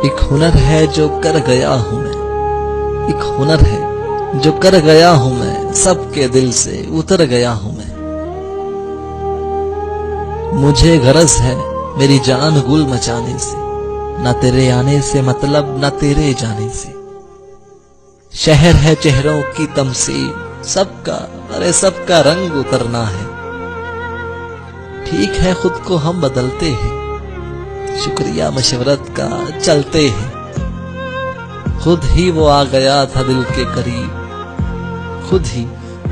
एक हुनर है जो कर गया हूं मैं, एक हुनर है जो कर गया हूं मैं, सबके दिल से उतर गया हूं मैं। मुझे गरज है मेरी जान गुल मचाने से, न तेरे आने से मतलब न तेरे जाने से। शहर है चेहरों की तमसील, सबका अरे सबका रंग उतरना है। ठीक है खुद को हम बदलते हैं, शुक्रिया मशवरत का चलते हैं। खुद ही वो आ गया था दिल के करीब, खुद ही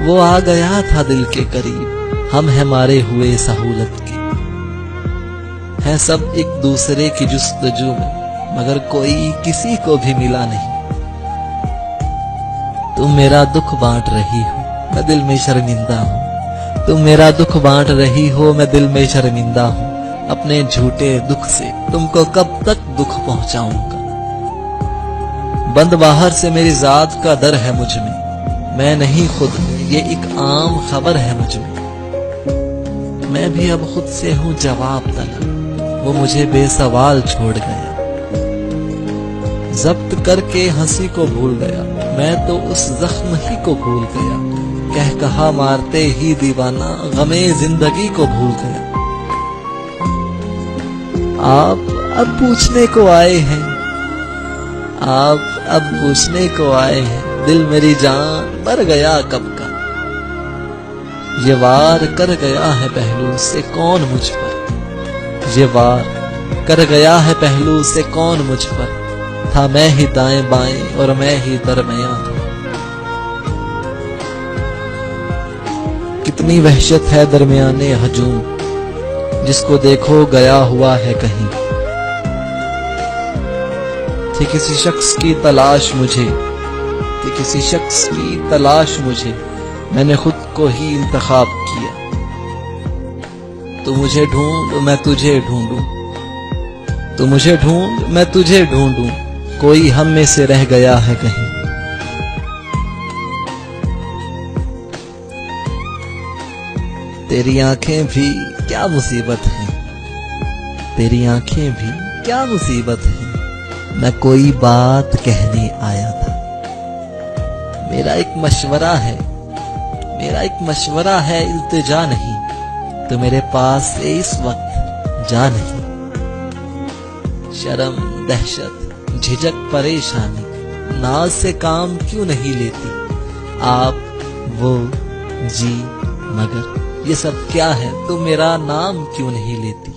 वो आ गया था दिल के करीब। हम हैं मारे हुए सहूलत के, हैं सब एक दूसरे की जुस्तजू में, मगर कोई किसी को भी मिला नहीं। तुम मेरा दुख बांट रही हो, मैं दिल में शर्मिंदा हूँ। तुम मेरा दुख बांट रही हो, मैं दिल में शर्मिंदा हूँ। अपने झूठे दुख से तुमको कब तक दुख पहुंचाऊंगा। बंद बाहर से मेरी जात का डर है मुझ में, मैं नहीं खुद ये एक आम खबर है मुझ में। मैं भी अब खुद से हूँ जवाब तलब, वो मुझे बेसवाल छोड़ गया। जब्त करके हंसी को भूल गया, मैं तो उस जख्म ही को भूल गया। कह कहा मारते ही दीवाना गमे जिंदगी को भूल गया। आप अब पूछने को आए हैं, आप अब पूछने को आए हैं, दिल मेरी जान मर गया कब का। ये वार कर गया है पहलू से कौन मुझ पर, ये वार कर गया है पहलू से कौन मुझ पर। था मैं ही दाएं बाएं और मैं ही दरमियां था। कितनी वहशत है दरमियाने हजूम, जिसको देखो गया हुआ है कहीं। थी किसी शख्स की तलाश मुझे, थी किसी शख्स की तलाश मुझे, मैंने खुद को ही इंतखाब किया। तू मुझे ढूंढ मैं तुझे ढूंढूं, तू मुझे ढूंढ मैं तुझे ढूंढूं, कोई हम में से रह गया है कहीं। तेरी आंखें भी क्या मुसीबत है, तेरी आंखें भी क्या मुसीबत है। मैं कोई बात कहने आया था। मेरा एक मशवरा है, मेरा एक मशवरा है, इल्तिजा नहीं तो मेरे पास से इस वक्त जा नहीं। शर्म दहशत झिझक परेशानी नाज से काम क्यों नहीं लेती आप, वो जी मगर ये सब क्या है, तो मेरा नाम क्यों नहीं लेती।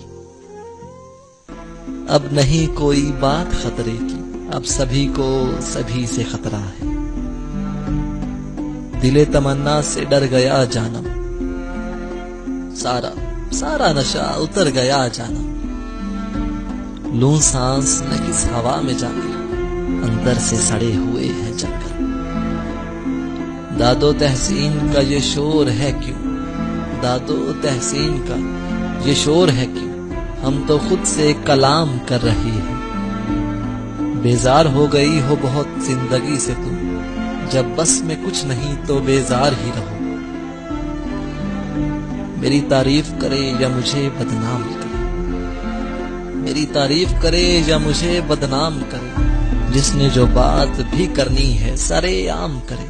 अब नहीं कोई बात खतरे की, अब सभी को सभी से खतरा है। दिले तमन्ना से डर गया जानम, सारा सारा नशा उतर गया जानम। लूं सांस न किस हवा में जाकर, अंदर से सड़े हुए हैं चक्कर। दादो तहसीन का ये शोर है क्यों, दादो तहसीन का ये शोर है क्यों। हम तो खुद से कलाम कर रही हैं। बेजार हो गई हो बहुत जिंदगी से तुम, जब बस में कुछ नहीं तो बेजार ही रहो। मेरी तारीफ करे या मुझे बदनाम करे, मेरी तारीफ करे या मुझे बदनाम करे। जिसने जो बात भी करनी है सरेआम करे।